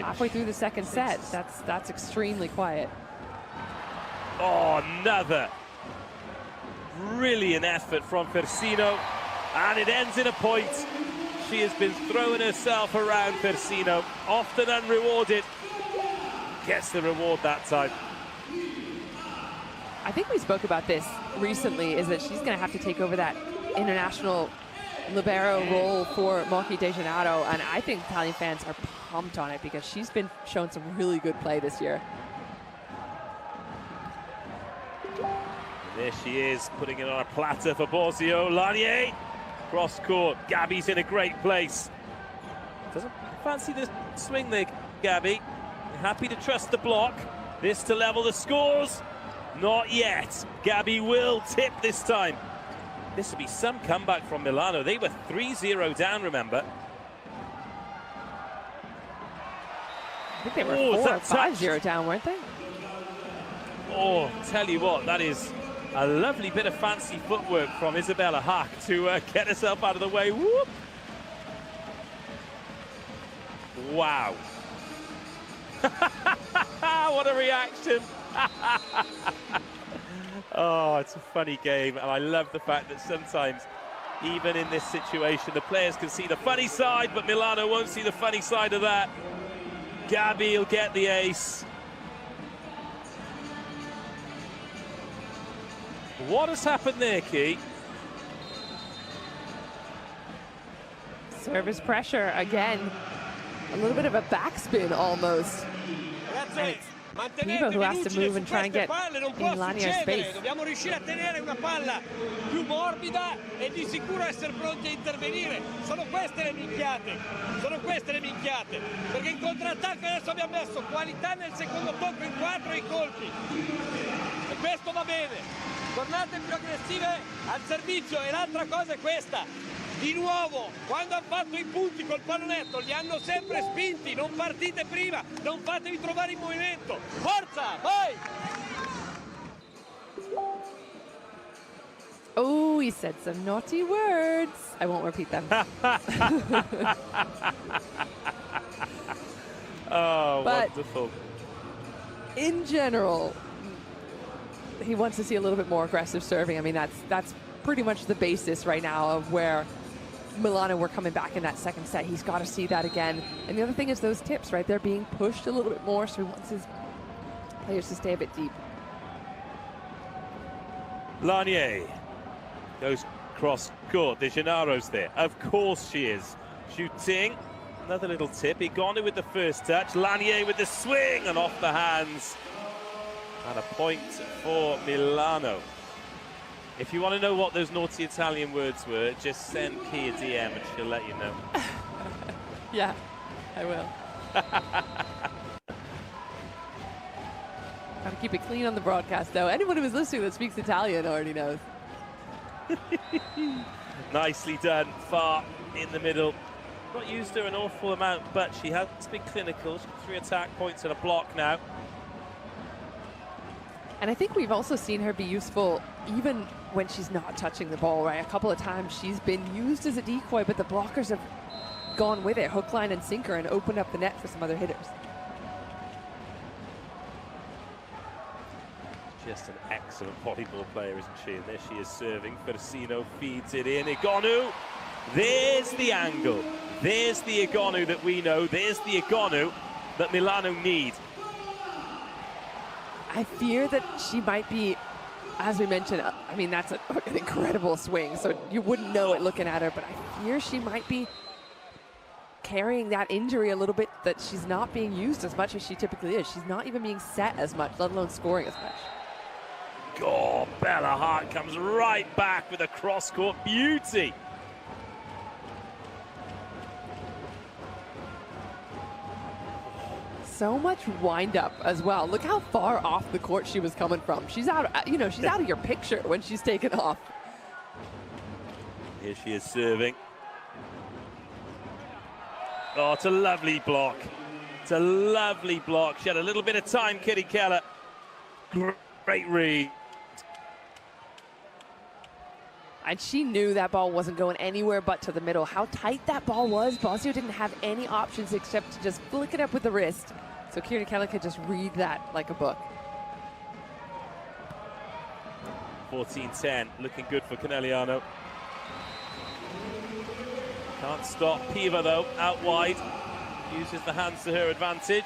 halfway through the second set. That's extremely quiet. Oh, another brilliant effort from Persino, and it ends in a point. She has been throwing herself around, Persino, often unrewarded. Gets the reward that time. I think we spoke about this recently, is that she's going to have to take over that international libero role for Mochi De Gennaro, and I think Italian fans are pumped on it because she's been showing some really good play this year. There she is, putting it on a platter for Borzio. Lanier, cross court. Gabby's in a great place. Doesn't fancy the swing there, Gabby. Happy to trust the block. This to level the scores. Not yet. Gabby will tip this time. This will be some comeback from Milano. They were 3-0 down, remember. I think they were 4 or 5-0 down, weren't they? Oh, tell you what, that is a lovely bit of fancy footwork from Isabella Hack to get herself out of the way. Whoop. Wow. What a reaction. Oh, it's a funny game, and I love the fact that sometimes, even in this situation, the players can see the funny side, but Milano won't see the funny side of that. Gabby will get the ace. What has happened there, Key? Service pressure again. A little bit of a backspin almost. Pivo who has to move and try and get in Lanier's space. Dobbiamo riuscire a tenere una palla più morbida e di sicuro essere pronti a intervenire. Sono queste le minchiate. Sono queste le minchiate. Perché in contrattacco adesso abbiamo messo qualità nel secondo tocco in 4 i colpi. E questo va bene. Tornate più aggressive al servizio, e l'altra cosa è questa. Di nuovo, quando hanno fatto i punti col pallonetto, li hanno sempre spinti, non partite prima, non fatevi trovare in movimento. Forza, vai! Oh, he said some naughty words. I won't repeat them. Oh, but wonderful. In general, he wants to see a little bit more aggressive serving. I mean, that's pretty much the basis right now of where Milano were coming back in that second set. He's got to see that again. And the other thing is those tips, right? They're being pushed a little bit more, so he wants his players to stay a bit deep. Lanier goes cross court. De Gennaro's there. Of course she is. Shooting. Another little tip. Igonu with the first touch. Lanier with the swing and off the hands. And a point for Milano. If you want to know what those naughty Italian words were, just send Key a DM and she'll let you know. Yeah, I will. Gotta keep it clean on the broadcast, though. Anyone who is listening that speaks Italian already knows. Nicely done, far in the middle. Not used her an awful amount, but she has been clinical. She's got 3 attack points and a block now. And I think we've also seen her be useful even when she's not touching the ball, right? A couple of times she's been used as a decoy, but the blockers have gone with it, hook, line, and sinker, and opened up the net for some other hitters. Just an excellent volleyball player, isn't she? And there she is serving. Persino feeds it in. Igonu. There's the angle. There's the Igonu that we know. There's the Igonu that Milano need. I fear that she might be, as we mentioned, I mean, that's an incredible swing, so you wouldn't know it looking at her, but I fear she might be carrying that injury a little bit, that she's not being used as much as she typically is. She's not even being set as much, let alone scoring as much. Oh, Bella Hart comes right back with a cross-court beauty. So much wind-up as well. Look how far off the court she was coming from. She's out, you know, she's out of your picture when she's taken off. Here she is serving. Oh, it's a lovely block. It's a lovely block. She had a little bit of time, Kitty Keller. Great read. And she knew that ball wasn't going anywhere but to the middle. How tight that ball was, Bosio didn't have any options except to just flick it up with the wrist. So Conegliano could just read that like a book. 14-10, looking good for Conegliano. Can't stop Piva though, out wide. Uses the hands to her advantage.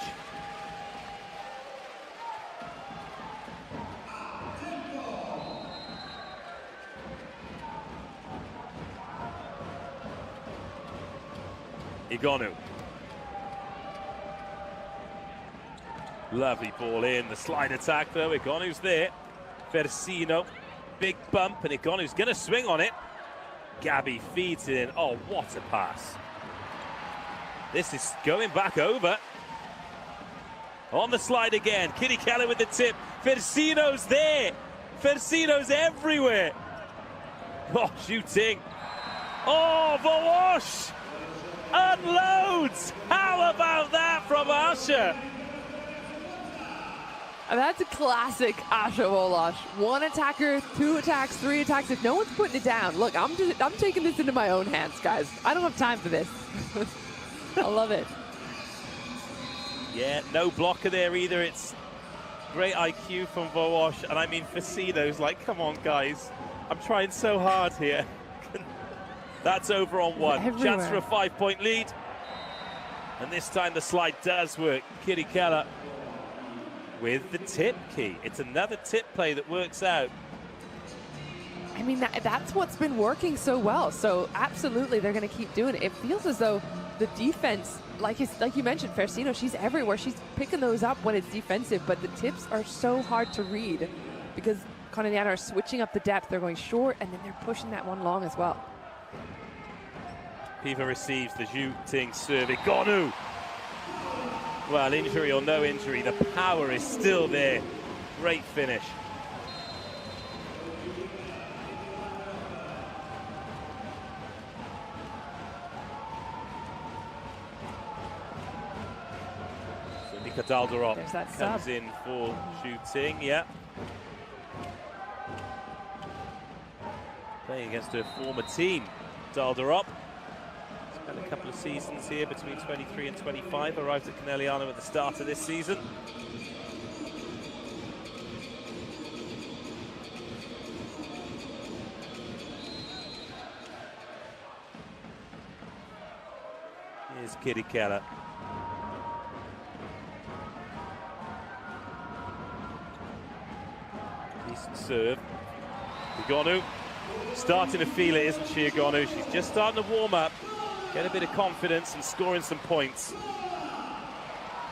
Igonu. Lovely ball in, the slide attack though, Igonu's there. Versino, big bump, and Igonu's gonna swing on it. Gabby feeds it in, oh what a pass. This is going back over. On the slide again, Conegliano with the tip. Versino's there, Versino's everywhere. Oh, shooting. Oh, Volleyball unloads! How about that from Asha? And that's a classic Asha Volleyball. One attacker, two attacks, three attacks. If no one's putting it down, look, I'm taking this into my own hands, guys. I don't have time for this. I love it. Yeah, no blocker there either. It's great IQ from Volleyball. And I mean, Versino's like, come on, guys. I'm trying so hard here. That's over on one. Everywhere. Chance for a 5-point lead. And this time the slide does work. Conegliano with the tip key. It's another tip play that works out. I mean, that's what's been working so well. So absolutely, they're going to keep doing it. It feels as though the defense, like you mentioned, Versino, she's everywhere. She's picking those up when it's defensive, but the tips are so hard to read because Conegliano are switching up the depth. They're going short, and then they're pushing that one long as well. Piva receives the shooting serve. Igonu. Well, injury or no injury, the power is still there. Great finish. So Nika Dalderop comes in for shooting, yeah. Playing against her former team, Dalderop. Spent a couple of seasons here between 23 and 25, arrived at Conegliano at the start of this season. Here's Conegliano. Decent serve. Igonu starting to feel it, isn't she, Igonu? She's just starting to warm up. Get a bit of confidence and scoring some points.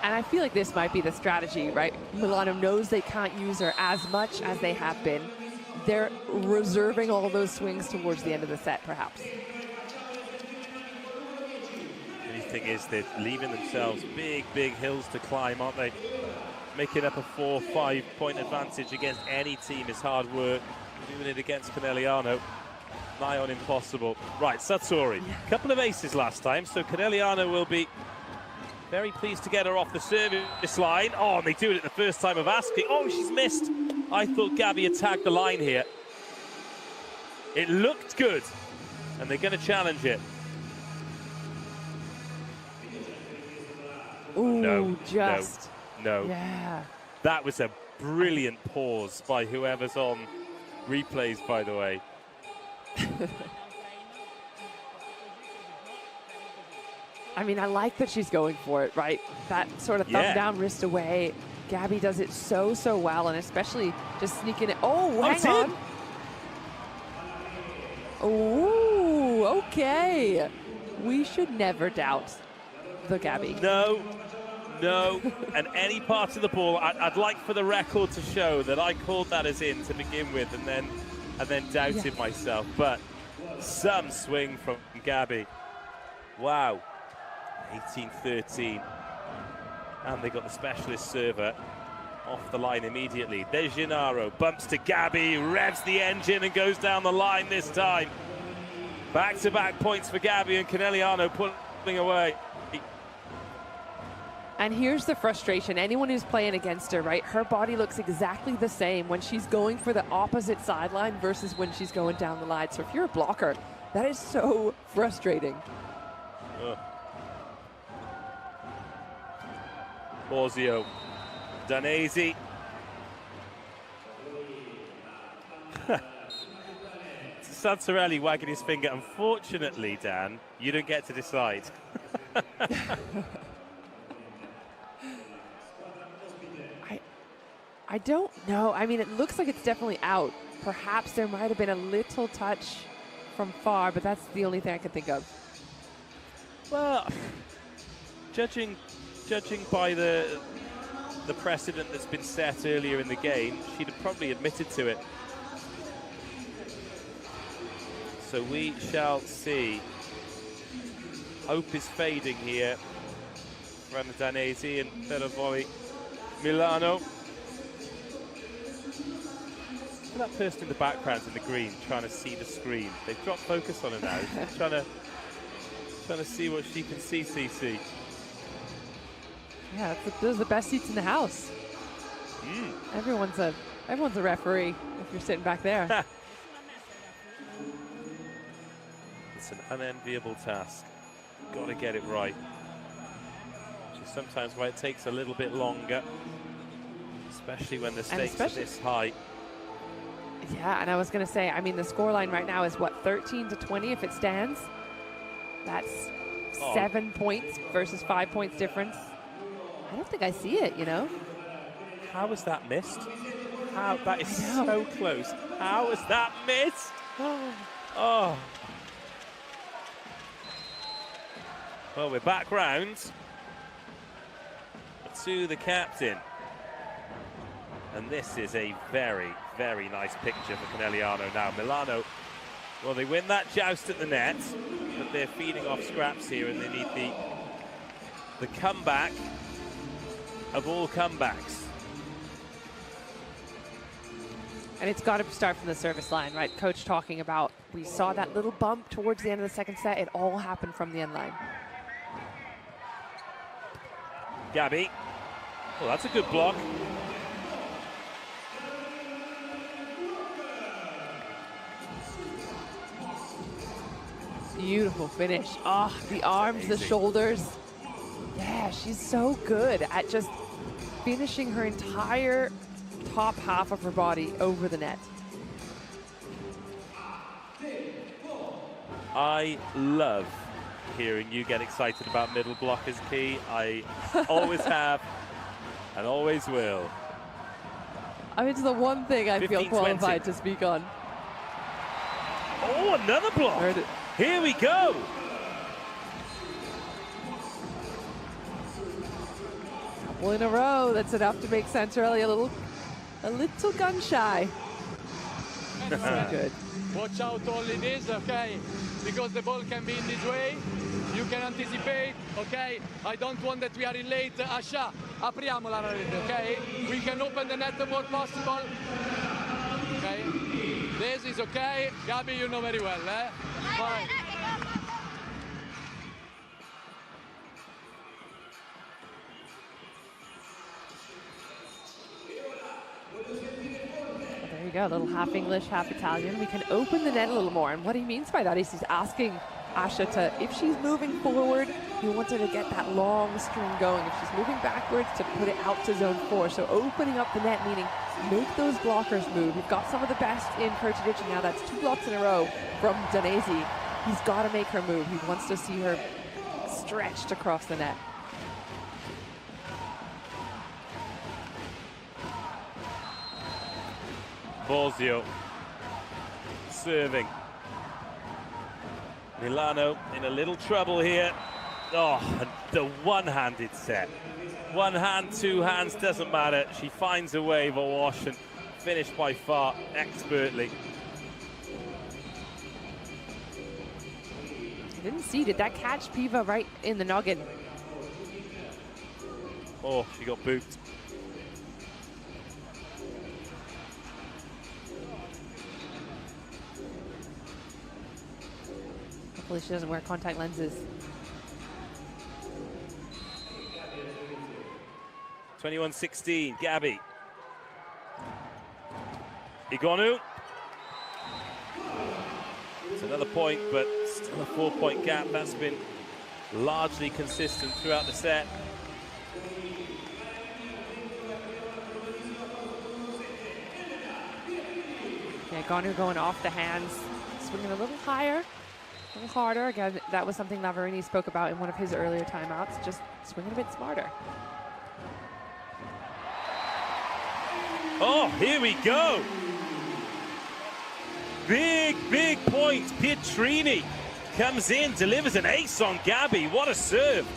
And I feel like this might be the strategy, right? Milano knows they can't use her as much as they have been. They're reserving all those swings towards the end of the set, perhaps. The only thing is they're leaving themselves big hills to climb, aren't they? Making up a 4-5 point advantage against any team is hard work. Doing it against Conegliano, nigh on impossible. Right, Satori, couple of aces last time, so Conegliano will be very pleased to get her off the service line. Oh, and they do it at the first time of asking. Oh, she's missed. I thought Gabby had tagged the line here. It looked good, and they're going to challenge it. Ooh, no, just. No. Yeah. That was a brilliant pause by whoever's on replays, by the way. I mean, I like that she's going for it, right? That sort of thumb down, wrist away. Gabby does it so well, and especially just sneaking it. Oh, hang on. Oh, okay. We should never doubt the Gabby. No. And any part of the ball, I'd like for the record to show that I called that as in to begin with, and then doubted myself. But some swing from Gabby. Wow. 18-13. And they got the specialist server off the line immediately. De Gennaro bumps to Gabby, revs the engine and goes down the line this time. Back-to-back points for Gabby, and Conegliano pulling away. And here's the frustration. Anyone who's playing against her, right? Her body looks exactly the same when she's going for the opposite sideline versus when she's going down the line. So if you're a blocker, that is so frustrating. Borzio, Danesi. Santarelli wagging his finger. Unfortunately, Dan, you don't get to decide. I don't know. I mean, it looks like it's definitely out. Perhaps there might have been a little touch from far, but that's the only thing I can think of. Well, judging by the precedent that's been set earlier in the game, she'd have probably admitted to it. So we shall see. Hope is fading here. Rana Danesi and Vero Milano. That person in the background in the green trying to see the screen. They've dropped focus on her now. She's trying to see what she can see, CC. Yeah, those are the best seats in the house. Everyone's a referee if you're sitting back there. It's an unenviable task. Got to get it right. Which is sometimes why it takes a little bit longer, especially when the stakes are this high. Yeah, and I was going to say, I mean, the scoreline right now is what, 13-20 if it stands? That's 7 points versus 5 points difference. I don't think I see it, you know? How was that missed? How? That is so close. How was that missed? Oh. Well, we're back round to the captain. And this is a very, very nice picture for Conegliano now. Milano, well, they win that joust at the net, but they're feeding off scraps here, and they need the comeback of all comebacks. And it's got to start from the service line, right? Coach talking about, we saw that little bump towards the end of the second set. It all happened from the end line. Gabby. Well, that's a good block. Beautiful finish. Oh, the arms, the shoulders. Yeah, she's so good at just finishing her entire top half of her body over the net. I love hearing you get excited about middle blockers, Key. I always have and always will. I mean, it's the one thing I feel 15-20. qualified to speak on. Oh, another block. Here we go. Couple in a row. That's enough to make Santarelli a little gun shy. So good. Watch out only this, okay? Because the ball can be in this way. You can anticipate, okay? I don't want that we are in late. Asha, apriamo la rete, okay? We can open the net the more possible. Okay? This is okay. Gabi, you know very well, eh? Fine. There you go, a little half English, half Italian. We can open the net a little more. And what he means by that is he's asking Asha to, if she's moving forward, he wants her to get that long string going. If she's moving backwards, to put it out to zone 4. So opening up the net, meaning make those blockers move. You've got some of the best in Percidici now. That's 2 blocks in a row from Danesi. He's got to make her move. He wants to see her stretched across the net. Borzio serving. Milano in a little trouble here. Oh, and the one-handed set. One hand, 2 hands, doesn't matter. She finds a way of a wash and finished by far expertly. I didn't see, did that catch Piva right in the noggin? Oh, she got booped. Hopefully she doesn't wear contact lenses. 21-16, Gabi. Igonu. It's another point, but still a 4-point gap. That's been largely consistent throughout the set. Yeah, Igonu going off the hands, swinging a little higher, a little harder. Again, that was something Lavarini spoke about in one of his earlier timeouts, just swinging a bit smarter. Oh, here we go. Big, big point. Pietrini comes in, delivers an ace on Gabi. What a serve.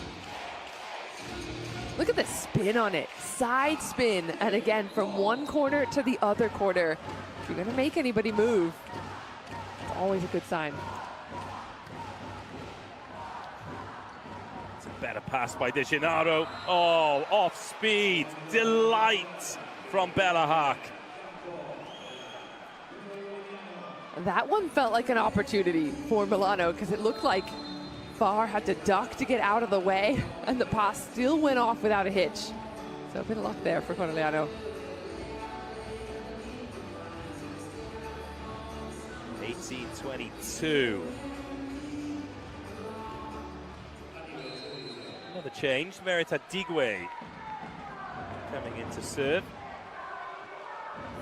Look at the spin on it. Side spin. And again, from one corner to the other corner. If you're going to make anybody move, it's always a good sign. It's a better pass by De Gennaro. Oh, off speed. Delight from Bella Haak. That one felt like an opportunity for Milano because it looked like Farr had to duck to get out of the way, and the pass still went off without a hitch. So a bit of luck there for Conegliano. 18-22. Another change. Merita Digwe coming in to serve.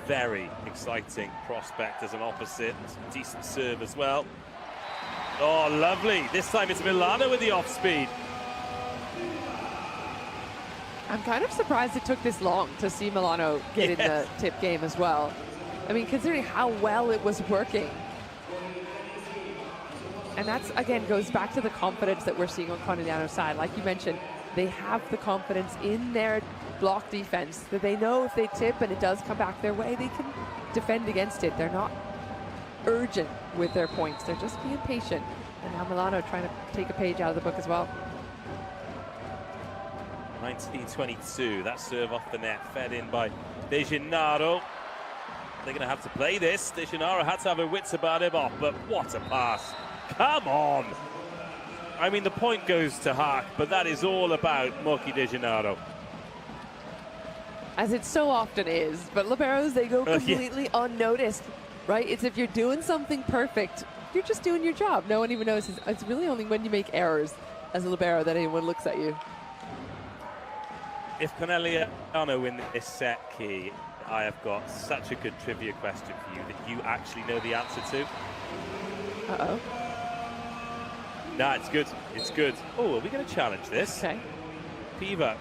Very exciting prospect as an opposite. Decent serve as well. Oh, lovely. This time it's Milano with the off speed. I'm kind of surprised it took this long to see Milano get in the tip game as well. I mean, considering how well it was working. And that's, again, goes back to the confidence that we're seeing on Conegliano's side. Like you mentioned, they have the confidence in their block defense that they know if they tip and it does come back their way, they can defend against it. They're not urgent with their points. They're just being patient. And now Milano trying to take a page out of the book as well. 19-22. That serve off the net, fed in by De Gennaro. They're going to have to play this. De Gennaro had to have her wits about him off, but what a pass. Come on. I mean, the point goes to Haak, but that is all about Moki De Gennaro. As it so often is, but liberos, they go completely unnoticed, right? It's if you're doing something perfect, you're just doing your job. No one even notices. It's really only when you make errors as a libero that anyone looks at you. If Conegliano win this set, Key, I have got such a good trivia question for you that you actually know the answer to. Uh-oh. Nah, it's good. It's good. Oh, are we going to challenge this? Okay. Piva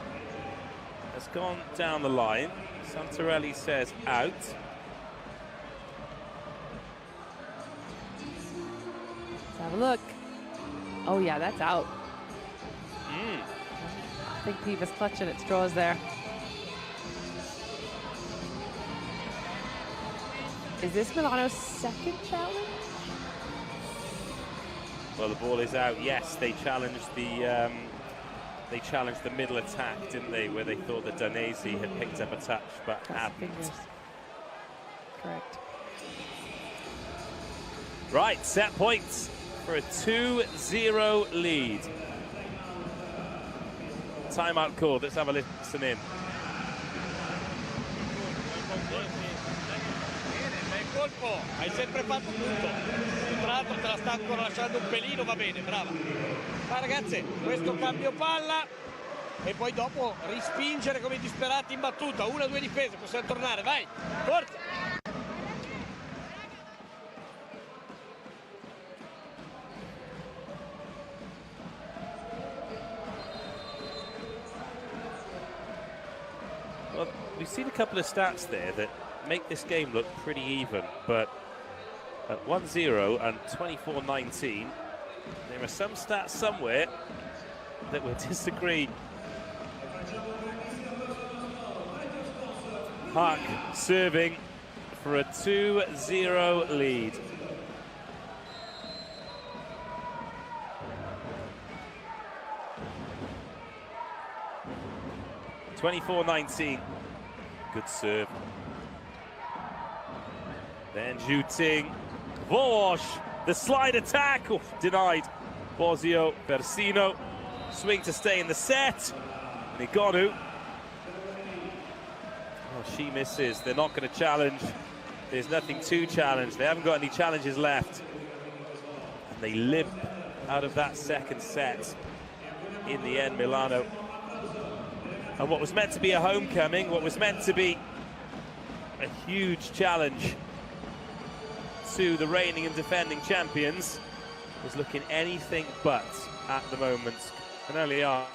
has gone down the line. Santarelli says out. Let's have a look. Oh, yeah, that's out. I think Piva's clutching at straws there. Is this Milano's second challenge? Well, the ball is out. Yes, they challenged the middle attack, didn't they? Where they thought that Danese had picked up a touch, but hadn't. Correct. Right, set points for a 2-0 lead. Timeout called. Let's have a listen in. Colpo, hai sempre fatto tutto. Tra l'altro te la sta ancora lasciando un pelino, va bene, brava. Ma ragazze, questo cambio palla e poi dopo rispingere come disperati in battuta. 1 o 2 difese, possiamo tornare, vai, forza! Well, we've seen a couple of stats there that make this game look pretty even, but at 1-0 and 24-19, there are some stats somewhere that will disagree. Haak serving for a 2-0 lead. (24-19). Good serve. Then Juting. Vosh, the slide attack. Oof, denied. Bosio, Persino. Swing to stay in the set. Igonu. Oh, she misses. They're not going to challenge. There's nothing to challenge. They haven't got any challenges left. And they limp out of that second set. In the end, Milano. And what was meant to be a homecoming, what was meant to be a huge challenge to the reigning and defending champions, is looking anything but at the moment. Conegliano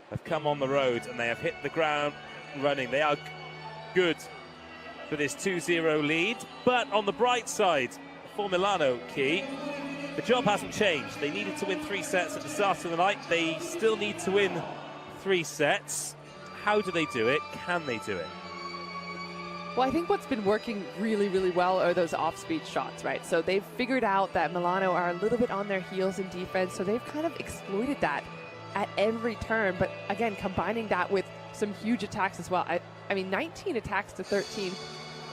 have come on the road and they have hit the ground running. They are good for this 2-0 lead, but on the bright side for Milano, Key, the job hasn't changed. They needed to win 3 sets at the start of the night. They still need to win 3 sets. How do they do it? Can they do it? Well, I think what's been working really, really well are those off-speed shots, right? So they've figured out that Milano are a little bit on their heels in defense, so they've kind of exploited that at every turn. But again, combining that with some huge attacks as well. I mean, 19 attacks to 13.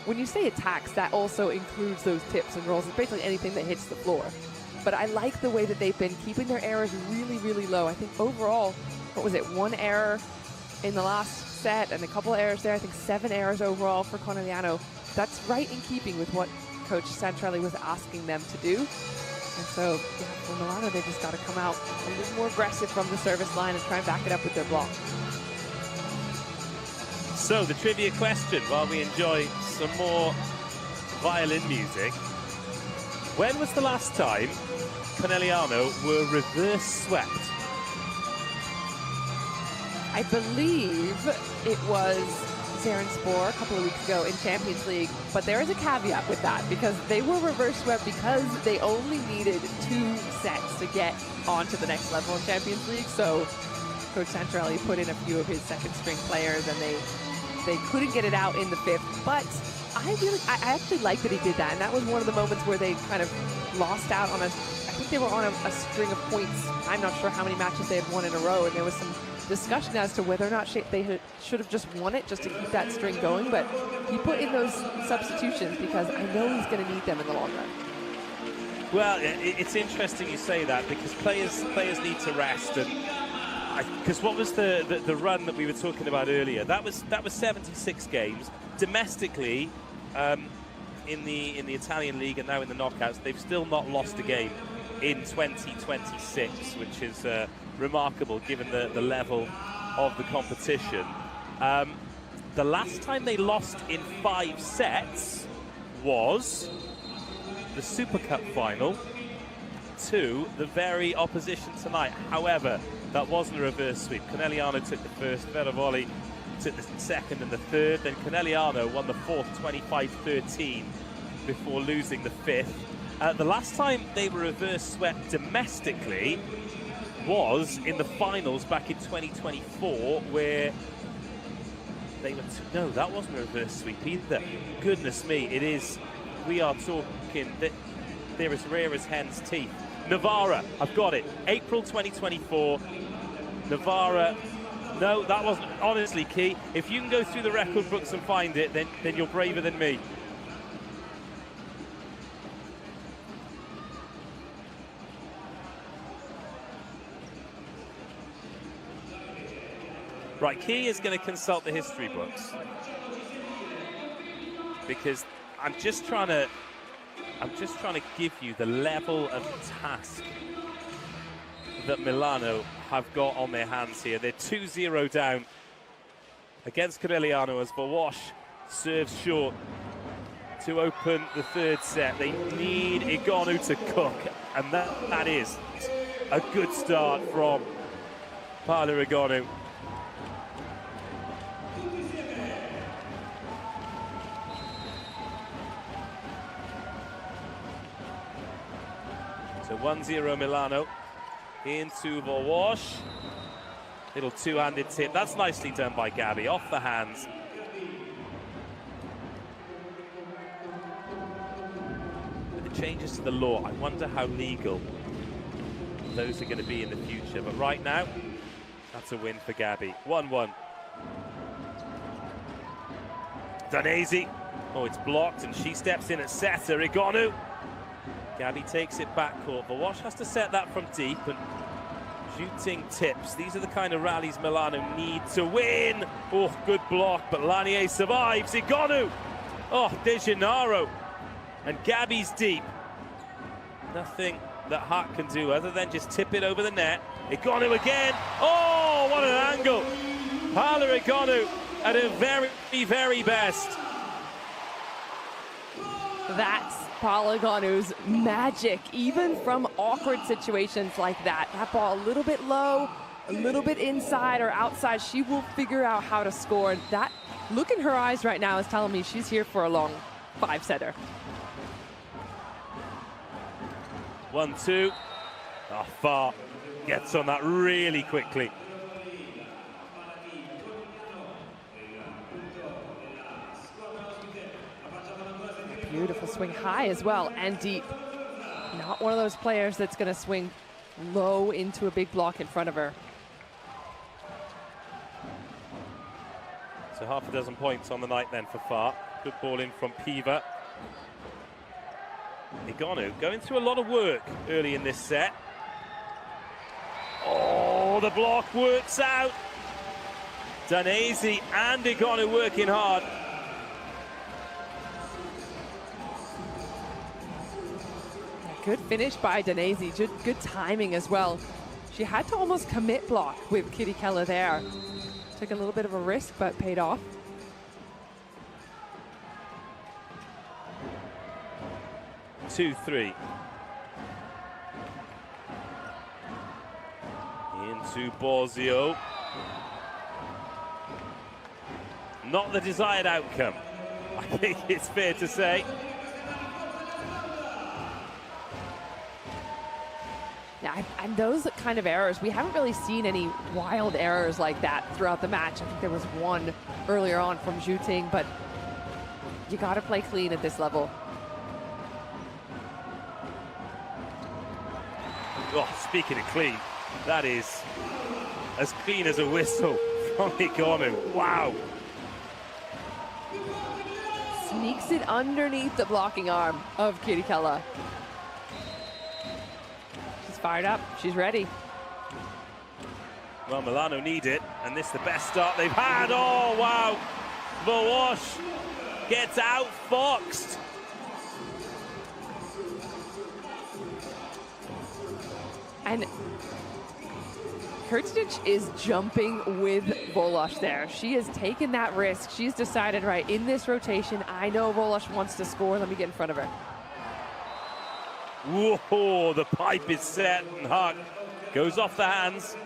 When you say attacks, that also includes those tips and rolls. It's basically anything that hits the floor. But I like the way that they've been keeping their errors really, really low. I think overall, what was it, 1 error in the last set and a couple of errors there. I think 7 errors overall for Conegliano. That's right in keeping with what Coach Santrelli was asking them to do. And so, yeah, for Milano, they just got to come out a little more aggressive from the service line and try and back it up with their block. So, the trivia question, while we enjoy some more violin music. When was the last time Conegliano were reverse swept? I believe it was Zarenspor a couple of weeks ago in Champions League, but there is a caveat with that because they were reverse swept because they only needed 2 sets to get on to the next level in Champions League. So Coach Santrelli put in a few of his second string players and they couldn't get it out in the 5th, but I actually like that he did that, and that was one of the moments where they kind of lost out on I think they were on a string of points. I'm not sure how many matches they had won in a row, and there was some discussion as to whether or not they should have just won it just to keep that string going, but he put in those substitutions because I know he's going to need them in the long run. Well, it's interesting you say that because players need to rest, and because what was the run that we were talking about earlier? That was 76 games domestically in the Italian league, and now in the knockouts they've still not lost a game in 2026, which is remarkable given the level of the competition. The last time they lost in 5 sets was the Super Cup final to the very opposition tonight. However, that wasn't a reverse sweep. Conegliano took the first, Vero took the second and the third, then Conegliano won the 4th 25-13 before losing the 5th. The last time they were reverse swept domestically was in the finals back in 2024, where they were no, that wasn't a reverse sweep either. Goodness me, it is. We are talking that they're as rare as hen's teeth. Navarra, I've got it. April 2024. Navarra. No, that wasn't. Honestly, Key, if you can go through the record books and find it, then you're braver than me. Right, Key is going to consult the history books because I'm just trying to give you the level of task that Milano have got on their hands here. They're 2-0 down against Conegliano as Volleyball serves short to open the 3rd set. They need Igonu to cook, and that is a good start from Paolo Igonu. So 1-0 Milano into Volleyball. Little 2-handed tip. That's nicely done by Gabby, off the hands. With the changes to the law, I wonder how legal those are going to be in the future. But right now, that's a win for Gabby. 1-1. Danesi. Oh, it's blocked, and she steps in at setter. Igonu. Gabby takes it back court. Volleyball has to set that from deep, and Shooting tips. These are the kind of rallies Milano need to win. Oh, good block, but Lanier survives. Igonu. Oh, De Gennaro. And Gabby's deep. Nothing that Hart can do other than just tip it over the net. Igonu again. Oh, what an angle. Paula Igonu at her very, very best. That's Paula Igonu's magic, even from awkward situations like that. That ball a little bit low, a little bit inside or outside. She will figure out how to score. That look in her eyes right now is telling me she's here for a long 5-setter. 1-2. Oh, Far gets on that really quickly. Beautiful swing high as well and deep. Not one of those players that's going to swing low into a big block in front of her. So half a dozen points on the night then for Far. Good ball in from Piva. Igonu going through a lot of work early in this set. Oh, the block works out. Danese and Igonu working hard. Good finish by Danese, good timing as well. She had to almost commit block with Kitty Keller there. Took a little bit of a risk, but paid off. Two, three. Into Borzio. Not the desired outcome, I think it's fair to say. Yeah, and those kind of errors, we haven't really seen any wild errors like that throughout the match. I think there was one earlier on from Zhu Ting, but you got to play clean at this level. Oh, speaking of clean, that is as clean as a whistle from Igonu. Wow. Sneaks it underneath the blocking arm of Kitty Keller. Fired up, she's ready. Well, Milano need it, and this is the best start they've had. Oh, wow. Vowash gets outfoxed. And Kurtic is jumping with Volosh there. She has taken that risk. She's decided, right, in this rotation, I know Volosh wants to score. Let me get in front of her. Whoa, the pipe is set and Hart goes off the hands.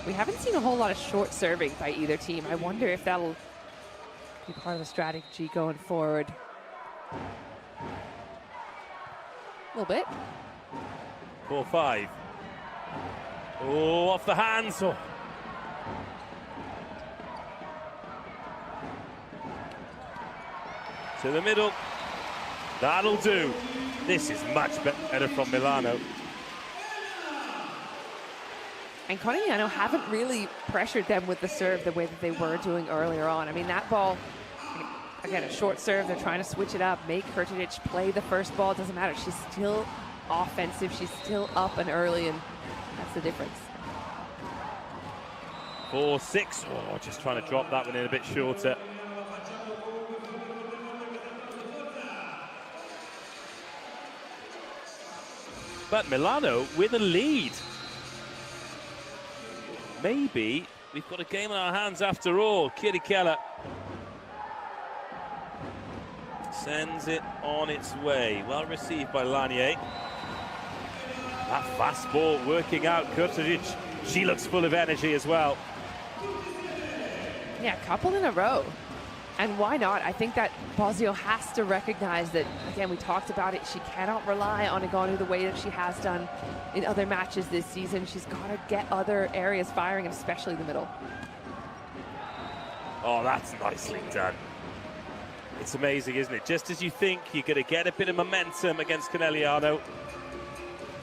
We haven't seen a whole lot of short serving by either team. I wonder if that'll be part of the strategy going forward. A little bit. 4-5. Oh, off the hands. Oh. To the middle. That'll do. This is much better from Milano. And Conegliano haven't really pressured them with the serve the way that they were doing earlier on. I mean, that ball, again, a short serve. They're trying to switch it up, make Kurtic play the first ball. It doesn't matter. She's still offensive. She's still up and early, and that's the difference. 4-6. Oh, just trying to drop that one in a bit shorter. But Milano with a lead. Maybe we've got a game on our hands after all. Kitty Keller sends it on its way. Well received by Lanier. That fast ball working out. Kurtic, she looks full of energy as well. Yeah, a couple in a row. And why not? I think that Borzio has to recognize that, again, we talked about it, she cannot rely on Igonu the way that she has done in other matches this season. She's got to get other areas firing, and especially the middle. Oh, that's nicely done. It's amazing, isn't it? Just as you think you're going to get a bit of momentum against Conegliano,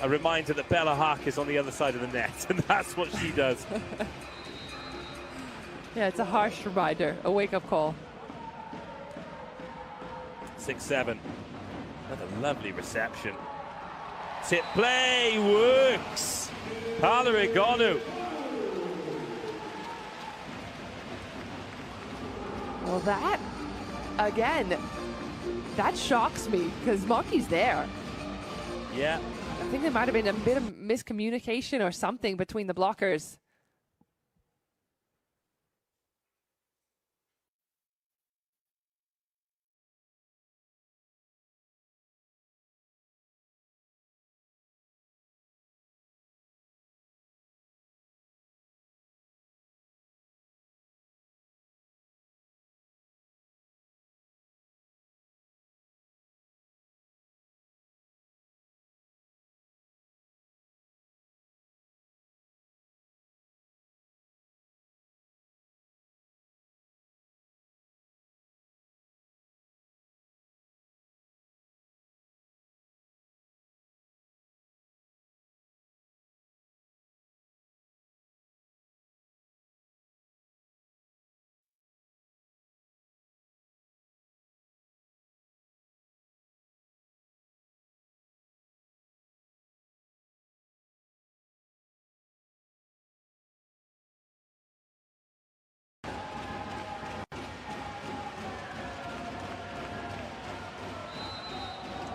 a reminder that Bella Haak is on the other side of the net, and that's what she does. Yeah, it's a harsh reminder, a wake-up call. 6-7. Another lovely reception. Tip play works. Conegliano. Well, that, again, that shocks me because Monkey's there. Yeah. I think there might have been a bit of miscommunication or something between the blockers.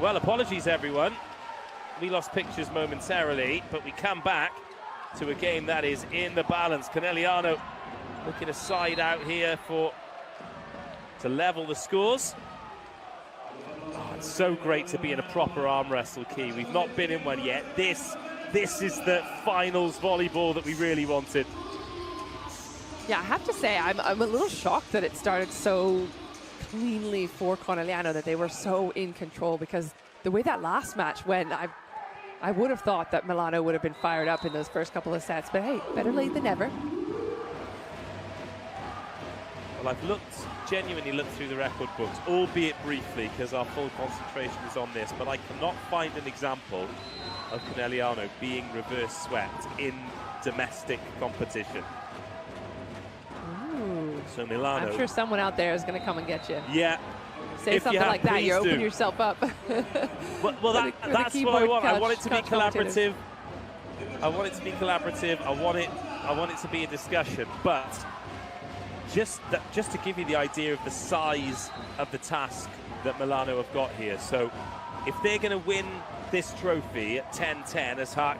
Well, apologies, everyone. We lost pictures momentarily, but we come back to a game that is in the balance. Conegliano looking a side out here to level the scores. Oh, it's so great to be in a proper arm wrestle, Key. We've not been in one yet. This is the finals volleyball that we really wanted. Yeah, I have to say, I'm a little shocked that it started so cleanly for Conegliano, that they were so in control, because the way that last match went, I would have thought that Milano would have been fired up in those first couple of sets, but hey, better late than never. Well, I've genuinely looked through the record books, albeit briefly, because our full concentration is on this, but I cannot find an example of Conegliano being reverse swept in domestic competition. Ooh. So Milano... I'm sure someone out there is going to come and get you. Yeah. Say something like that, you open do. yourself up. Well, that's what I want. I want it to be collaborative. I want it to be collaborative. I want it to be a discussion. But just to give you the idea of the size of the task that Milano have got here. So if they're going to win this trophy at 10-10, as Hack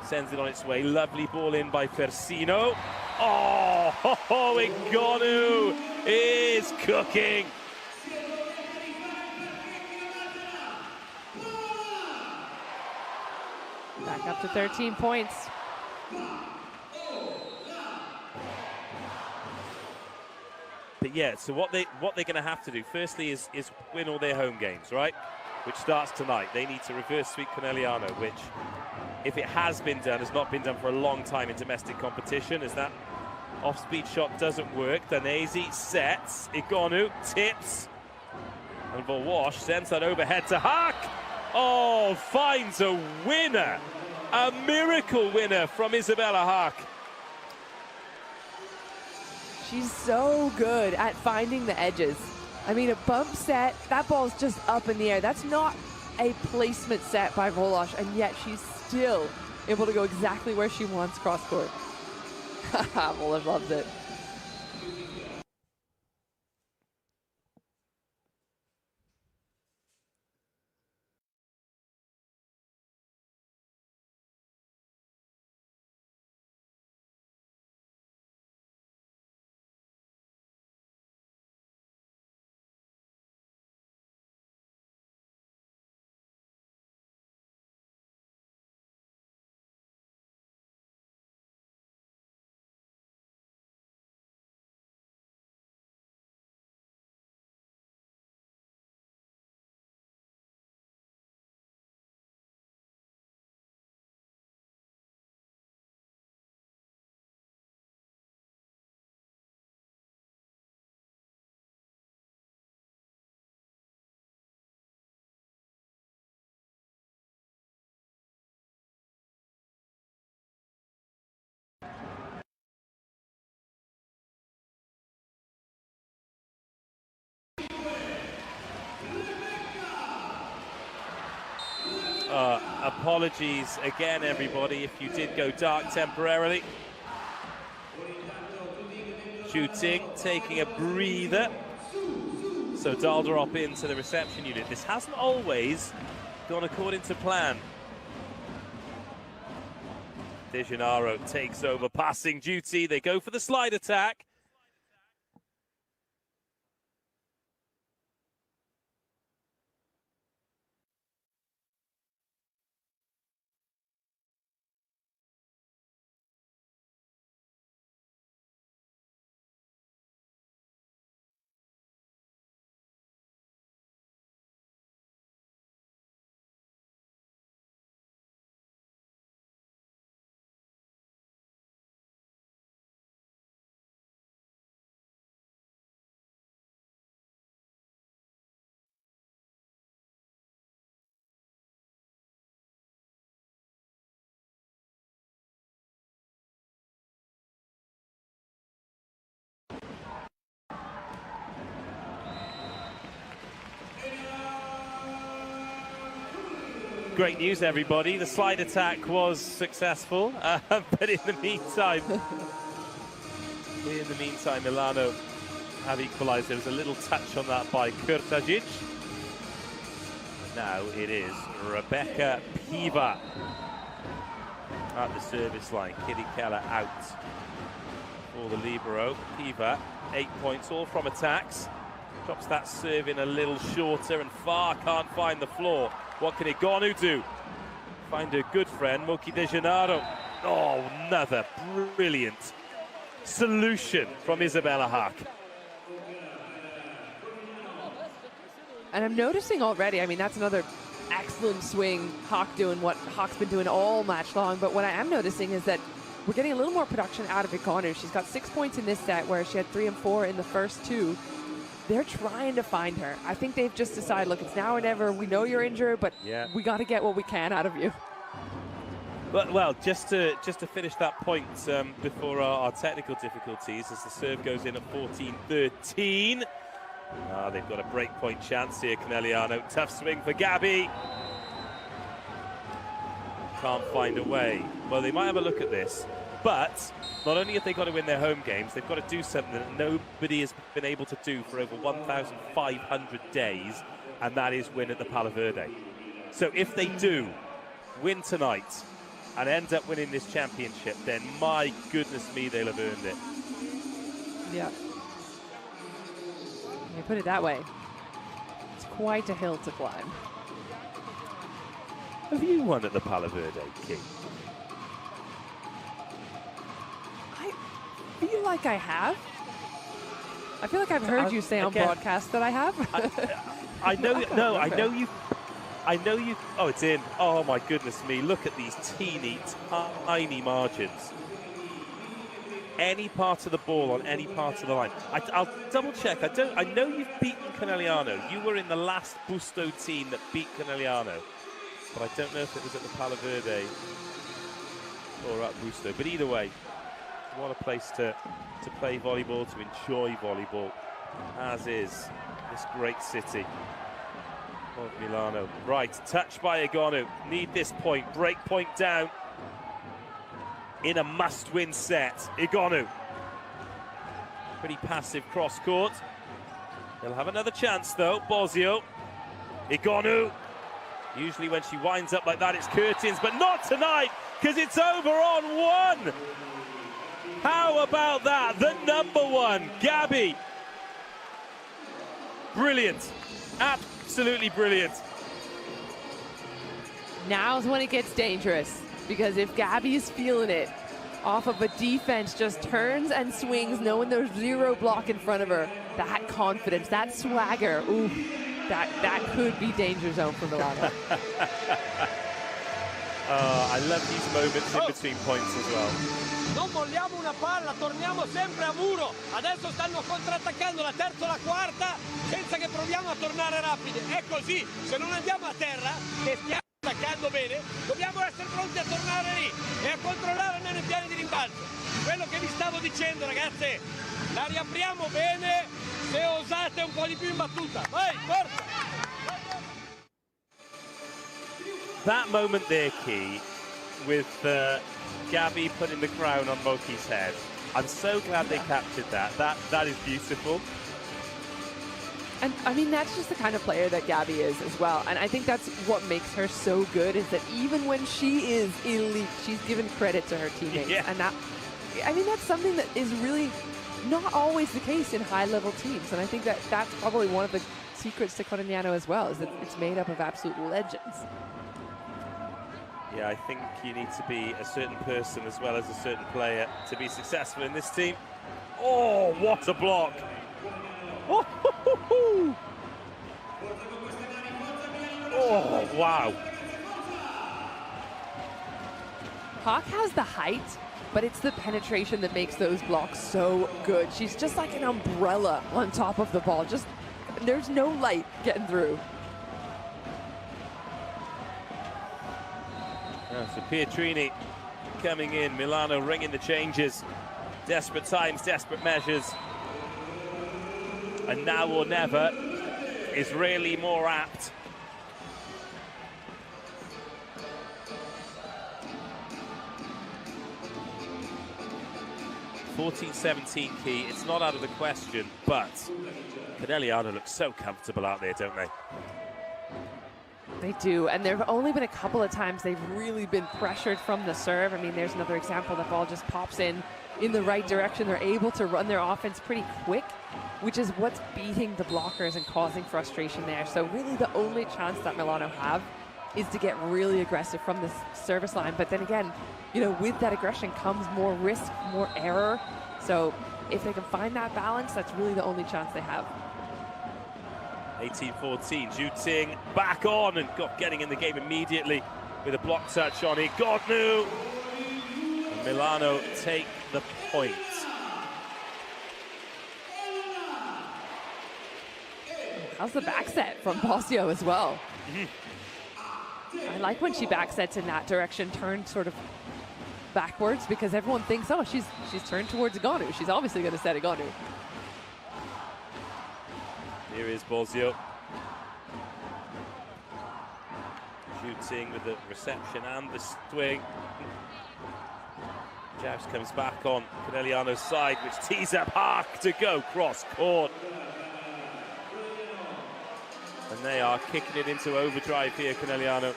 sends it on its way, lovely ball in by Persino. Oh, Conegliano is cooking. Back up to 13 points. But yeah, so what they're going to have to do firstly is win all their home games, right? Which starts tonight. They need to reverse sweep Conegliano, which, if it has been done, has not been done for a long time in domestic competition. As that off-speed shot doesn't work, Danesi sets, Igonu tips, and Volwash sends that overhead to Hack. Oh, finds a winner. A miracle winner from Isabella Hack. She's so good at finding the edges. I mean, a bump set, that ball's just up in the air. That's not a placement set by Volwash, and yet she's still able to go exactly where she wants cross court. Volwash loves it. Apologies again, everybody, if you did go dark temporarily. Shooting, taking a breather. So Daldrop into the reception unit. This hasn't always gone according to plan. De Gennaro takes over passing duty. They go for the slide attack. Great news, everybody. The slide attack was successful, but in the meantime, Milano have equalised. There was a little touch on that by Kurtajic. Now it is Rebecca Piva at the service line. Kitty Keller out for the libero. Piva, 8 points, all from attacks. Drops that serve in a little shorter and far, can't find the floor. What can Igonu do? Find a good friend, Moki De Gennaro. Oh, another brilliant solution from Isabella Haak. And I'm noticing already, I mean, that's another excellent swing. Haak doing what Haak's been doing all match long. But what I am noticing is that we're getting a little more production out of Igonu. She's got 6 points in this set, where she had 3 and 4 in the first two. They're trying to find her. I think they've just decided, look, it's now or never. We know you're injured, but we got to get what we can out of you. Well, just to finish that point before our technical difficulties, as the serve goes in at 14-13. They've got a breakpoint chance here, Conegliano. Tough swing for Gabby. Can't find a way. Well, they might have a look at this. But not only have they got to win their home games, they've got to do something that nobody has been able to do for over 1,500 days, and that is win at the Palo Verde. So if they do win tonight and end up winning this championship, then my goodness me, they'll have earned it. Yeah. You put it that way. It's quite a hill to climb. Have you won at the Palo Verde, King? I feel like I have. I feel like I've heard you say on broadcast that I have. I know. No, I know you. I know you. Oh, it's in. Oh my goodness me! Look at these teeny, tiny margins. Any part of the ball on any part of the line. I'll double check. I know you've beaten Conegliano. You were in the last Busto team that beat Conegliano, but I don't know if it was at the Palo Verde or at Busto. But either way. What a place to play volleyball, to enjoy volleyball, as is this great city of Milano. Right, touch by Igonu. Need this point. Break point down in a must-win set. Igonu. Pretty passive cross-court. He'll have another chance, though. Bosio. Igonu. Usually when she winds up like that, it's curtains, but not tonight, because it's over on one. How about that? The number one, Gabby. Brilliant. Absolutely brilliant. Now's when it gets dangerous, because if Gabby's feeling it off of a defense, just turns and swings, knowing there's zero block in front of her, that confidence, that swagger, ooh, that could be danger zone for Milano. I love these moments in between points as well. Non molliamo una palla, torniamo sempre a muro. Adesso stanno contrattaccando la terza o la quarta senza che proviamo a tornare rapidi. È così, se non andiamo a terra e stiamo attaccando bene, dobbiamo essere pronti a tornare lì e a controllare nei piani di rimbalzo. Quello che vi stavo dicendo, ragazze, la riapriamo bene se osate un po' di più in battuta. Vai, forza! That moment there, Key, with Gabby putting the crown on Moki's head. I'm so glad they captured that. That is beautiful. And I mean, that's just the kind of player that Gabby is as well. And I think that's what makes her so good, is that even when she is elite, she's given credit to her teammates. Yeah. And that, I mean, that's something that is really not always the case in high-level teams. And I think that that's probably one of the secrets to Conegliano as well, is that it's made up of absolute legends. Yeah, I think you need to be a certain person as well as a certain player to be successful in this team. Oh, what a block! Oh, wow. Hawk has the height, but it's the penetration that makes those blocks so good. She's just like an umbrella on top of the ball. Just, there's no light getting through. So Pietrini coming in, Milano ringing the changes. Desperate times, desperate measures. And now or never is really more apt. (14-17) Key. It's not out of the question, but Conegliano looks so comfortable out there, don't they? They do, and there have only been a couple of times they've really been pressured from the serve. I mean, there's another example. The ball just pops in the right direction. They're able to run their offense pretty quick, which is what's beating the blockers and causing frustration there. So really the only chance that Milano have is to get really aggressive from the service line. But then again, you know, with that aggression comes more risk, more error. So if they can find that balance, that's really the only chance they have. 18-14, Zhu Ting back on and getting in the game immediately with a block touch on Igonu. Milano take the point. How's the back set from Bossio as well? I like when she back sets in that direction, turned sort of backwards, because everyone thinks, oh, she's turned towards Igonu. She's obviously going to set Igonu. Here is Bossio. Shooting with the reception and the swing. Jabs comes back on Conegliano's side, which tees up Hark to go cross court. And they are kicking it into overdrive here, Conegliano.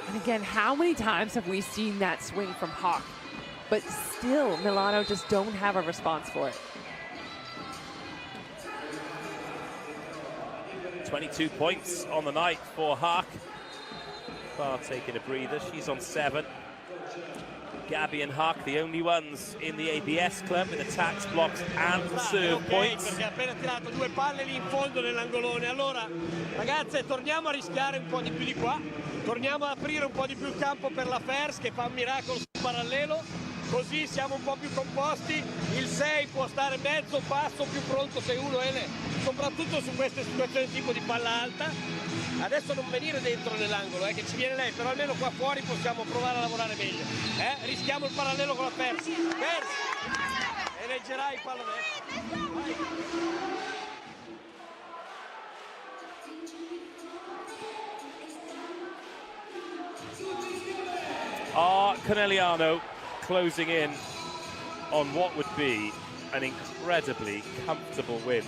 And again, how many times have we seen that swing from Hawk? But still, Milano just don't have a response for it. 22 points on the night for Hark. Bar taking a breather, she's on 7. Gabby and Hark, the only ones in the ABS club with attacks, blocks and serve points. Perché ha appena tirato 2 palle lì in fondo nell'angolone. Allora, ragazze, torniamo a rischiare un po' di più di qua. Torniamo ad aprire un po' di più il campo per la Fers, che fa un miracolo sul parallelo. Così siamo un po' più composti. Il 6 può stare mezzo passo più pronto se uno è soprattutto su queste situazioni tipo di palla alta. Adesso non venire dentro nell'angolo, che ci viene lei, però almeno qua fuori possiamo provare a lavorare meglio. Rischiamo il parallelo con la Fers. Fers! E leggerai il pallone. Vai. Conegliano closing in on what would be an incredibly comfortable win,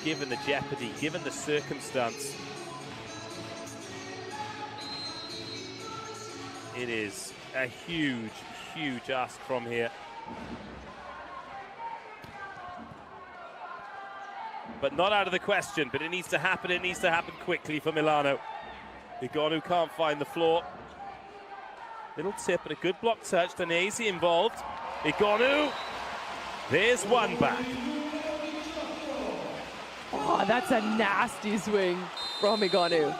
given the jeopardy, given the circumstance. It is a huge, huge ask from here. But not out of the question, but it needs to happen quickly for Milano. Igonu can't find the floor. Little tip and a good block touch, Danesi involved. Igonu, there's one back. Oh, that's a nasty swing from Igonu.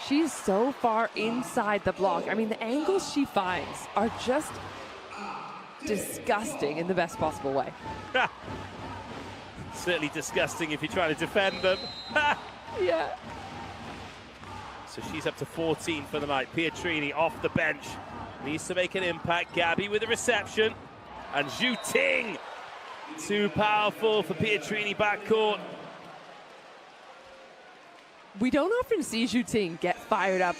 She's so far inside the block. I mean, the angles she finds are just disgusting in the best possible way. Certainly disgusting if you're trying to defend them. Yeah. So she's up to 14 for the night. Pietrini off the bench. Needs to make an impact. Gabby with the reception. And Zhu Ting. Too powerful for Pietrini backcourt. we don't often see Zhu Ting get fired up,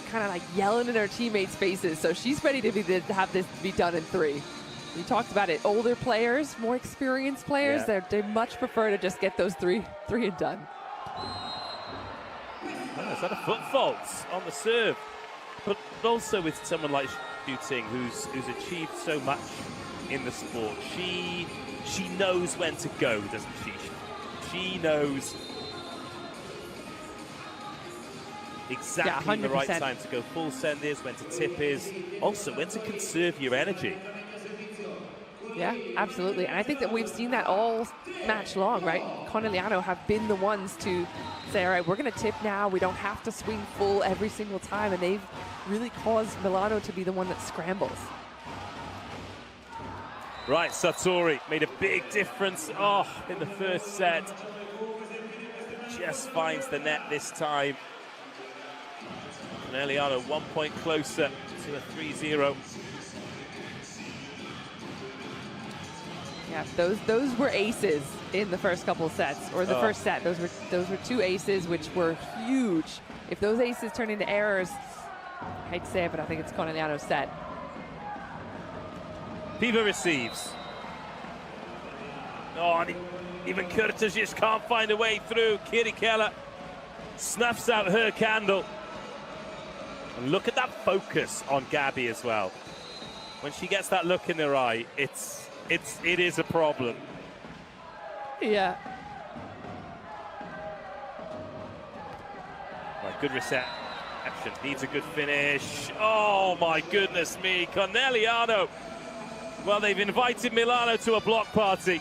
kind of like yelling in her teammates' faces. So she's ready to have this be done in 3. We talked about it. Older players, more experienced players, they much prefer to just get those three and done. Oh, is that a foot fault on the serve? But also with someone like Zhu Ting, who's achieved so much in the sport, she knows when to go, doesn't she? She knows exactly the right time to go full send is, when to tip is, also when to conserve your energy. Yeah, absolutely. And I think that we've seen that all match long, right? Conegliano have been the ones to say, all right, we're going to tip now. We don't have to swing full every single time. And they've really caused Milano to be the one that scrambles. Right, Satori made a big difference in the first set. Just finds the net this time. Conegliano 1 point closer to a 3-0. Yeah, those were aces in the first couple sets, or the first set. Those were 2 aces, which were huge. If those aces turn into errors, I hate to say it, but I think it's Conegliano's set. Piva receives. Oh, and even Curtis just can't find a way through. Kiri Keller snuffs out her candle. And look at that focus on Gabby as well. When she gets that look in her eye, it is a problem. Yeah. Right, good reception. Needs a good finish. Oh my goodness me, Conegliano. Well, they've invited Milano to a block party.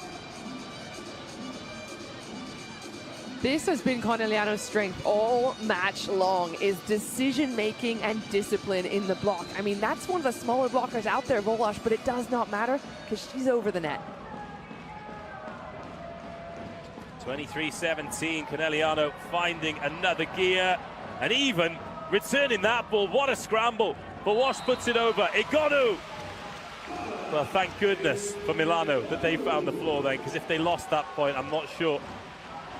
This has been Conegliano's strength all match long, is decision-making and discipline in the block. I mean, that's one of the smaller blockers out there, Volosh, but it does not matter because she's over the net. 23-17, Conegliano finding another gear and even returning that ball. What a scramble. Volosh puts it over. Igonu. Well, thank goodness for Milano that they found the floor then, because if they lost that point, I'm not sure.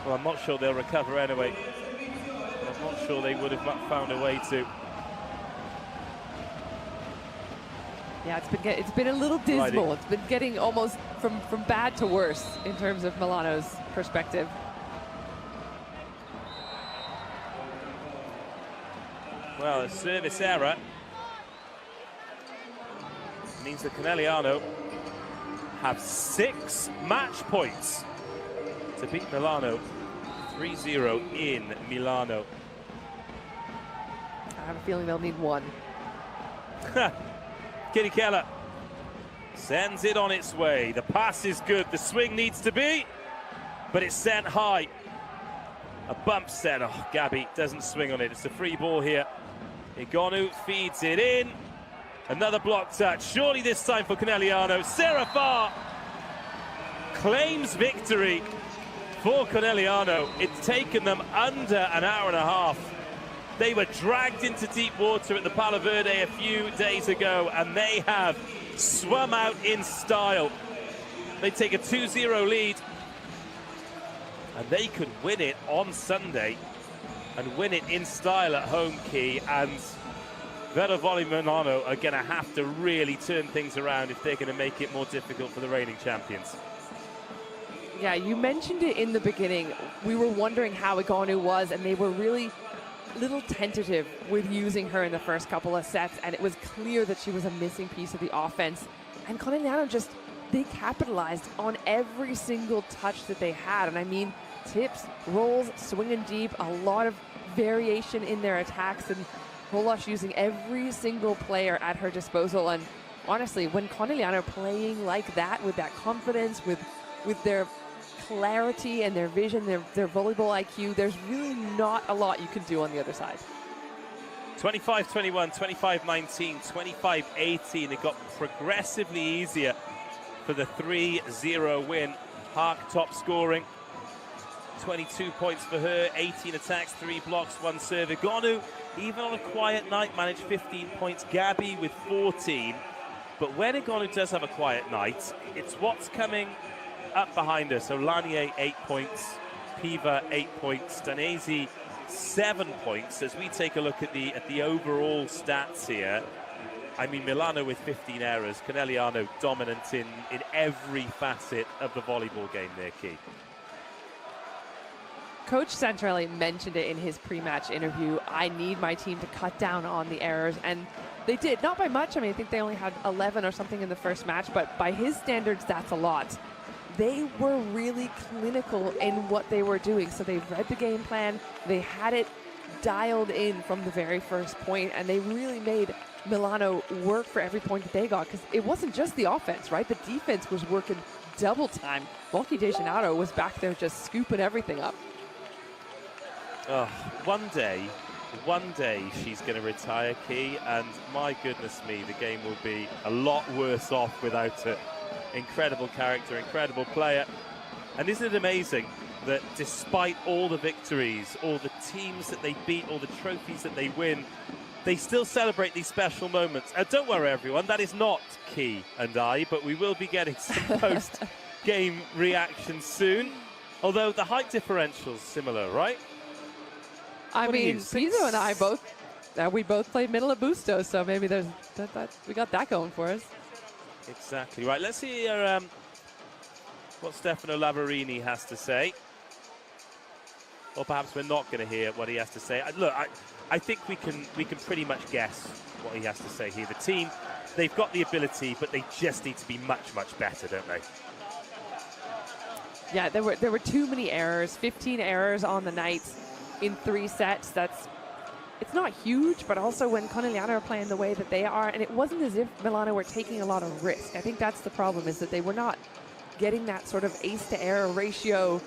Well, I'm not sure they'll recover anyway. I'm not sure they would have found a way to. Yeah, it's been a little dismal. It's been getting almost from bad to worse in terms of Milano's perspective. Well, a service error means that Conegliano have 6 match points to beat Milano 3-0 in Milano. I have a feeling they'll need 1. Kiri Keller sends it on its way. The pass is good. The swing needs to be, but it's sent high. A bump set. Oh, Gabby doesn't swing on it. It's a free ball here. Igonu feeds it in. Another block touch. Surely this time for Conegliano. Serafar claims victory for Conegliano. It's taken them under an hour and a half. They were dragged into deep water at the Palo Verde a few days ago, and they have swum out in style. They take a 2-0 lead, and they could win it on Sunday and win it in style at home, Key. And Vero Milano are going to have to really turn things around if they're going to make it more difficult for the reigning champions. Yeah, you mentioned it in the beginning. We were wondering how Igonu was, and they were really little tentative with using her in the first couple of sets, and it was clear that she was a missing piece of the offense. And Conegliano just, they capitalized on every single touch that they had. And I mean, tips, rolls, swinging deep, a lot of variation in their attacks, and Volosh using every single player at her disposal. And honestly, when Conegliano playing like that, with that confidence, with their clarity and their vision, their volleyball IQ, there's really not a lot you can do on the other side. 25-21, 25-19, 25-18. It got progressively easier for the 3-0 win. Hark top scoring. 22 points for her, 18 attacks, 3 blocks, 1 serve. Igonu, even on a quiet night, managed 15 points. Gabby with 14. But when Igonu does have a quiet night, it's what's coming up behind her. So Lanier 8 points, Piva 8 points, Danesi 7 points. As we take a look at the overall stats here, I mean, Milano with 15 errors, Conegliano dominant in every facet of the volleyball game there, Key. Coach Santarelli mentioned it in his pre-match interview. I need my team to cut down on the errors, and they did. Not by much. I mean, I think they only had 11 or something in the first match, but by his standards, that's a lot. They were really clinical in what they were doing. So they read the game plan, they had it dialed in from the very first point, and they really made Milano work for every point that they got, because it wasn't just the offense, right? The defense was working double time. Volki De Gennaro was back there just scooping everything up. Oh, one day she's going to retire, Key, and my goodness me, the game will be a lot worse off without her. Incredible character, incredible player. And isn't it amazing that despite all the victories, all the teams that they beat, all the trophies that they win, they still celebrate these special moments. Don't worry, everyone, that is not Key and I, but we will be getting some post-game reactions soon. Although the height differential's similar, right? I mean, Pizzo and I both, we both played middle of Busto, so maybe there's we got that going for us. Exactly right. Let's hear what Stefano Lavarini has to say. Or perhaps we're not going to hear what he has to say. Look, I think we can pretty much guess what he has to say here. The team, they've got the ability, but they just need to be much, much better, don't they? Yeah, there were too many errors. 15 errors on the night in 3 sets. It's not huge, but also when Conegliano are playing the way that they are, and it wasn't as if Milano were taking a lot of risk. I think that's the problem, is that they were not getting that sort of ace to error ratio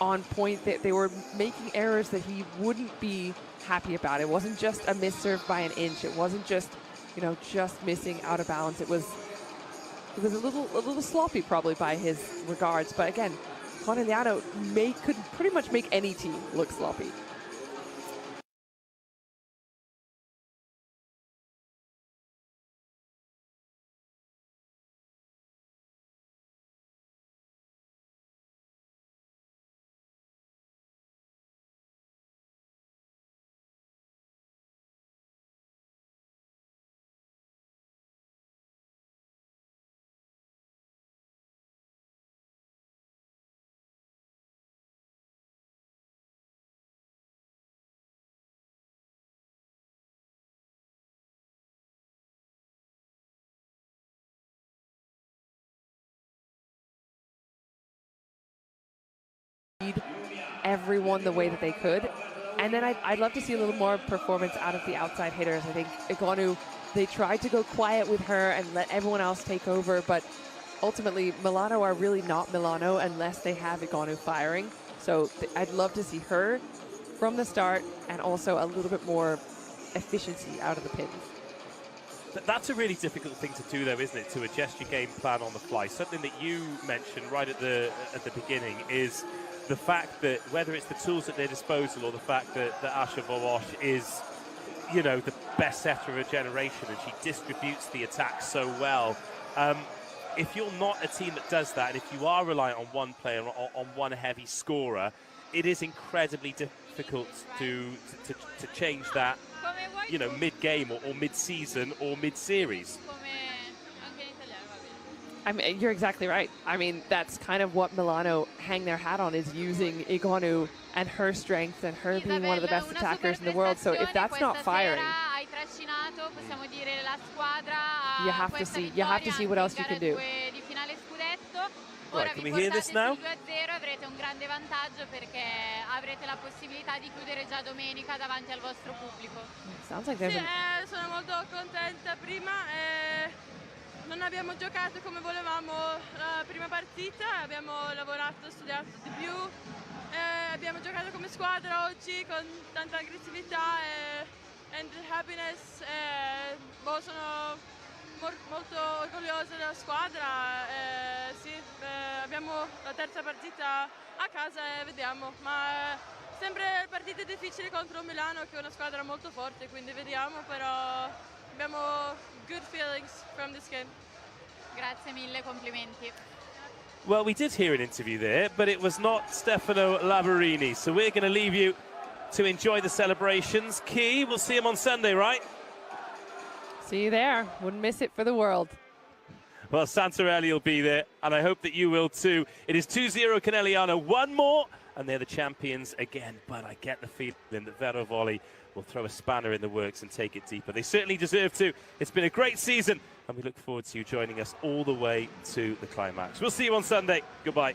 on point. That they were making errors that he wouldn't be happy about. It wasn't just a miss serve by an inch. It wasn't just, just missing out of bounds. It was a little sloppy probably by his regards. But again, Conegliano could pretty much make any team look sloppy. Everyone the way that they could, and then I'd love to see a little more performance out of the outside hitters. I think Igonu, they tried to go quiet with her and let everyone else take over, but ultimately Milano are really not Milano unless they have Igonu firing. So I'd love to see her from the start, and also a little bit more efficiency out of the pins. That's a really difficult thing to do, though, isn't it? To adjust your game plan on the fly. Something that you mentioned right at the beginning is the fact that whether it's the tools at their disposal or the fact that Asha Vołosz is, the best setter of her generation, and she distributes the attack so well. If you're not a team that does that, and if you are reliant on one player, on one heavy scorer, it is incredibly difficult to change that, mid-game or mid-season or mid-series. I mean, you're exactly right. I mean, that's kind of what Milano hang their hat on, is using Igonu and her strength and her being one of the best attackers in the world. So if that's not firing, you have to see what else you can do. Right, can we hear this now? Sounds like there's sono molto contenta prima. Non abbiamo giocato come volevamo la prima partita, abbiamo lavorato, studiato di più, abbiamo giocato come squadra oggi con tanta aggressività e happiness. Sono molto orgogliosa della squadra. Sì, abbiamo la terza partita a casa e vediamo, ma sempre partite difficili contro Milano, che è una squadra molto forte, quindi vediamo, però abbiamo good feelings from this game. Grazie mille, complimenti. Well, we did hear an interview there, but it was not Stefano Lavarini. So we're going to leave you to enjoy the celebrations. Key, we'll see him on Sunday, right? See you there. Wouldn't miss it for the world. Well, Santarelli will be there, and I hope that you will too. It is 2-0 Conegliano. One more, and they're the champions again. But I get the feeling that Vero Volley will throw a spanner in the works and take it deeper. They certainly deserve to. It's been a great season, and we look forward to you joining us all the way to the climax. We'll see you on Sunday. Goodbye.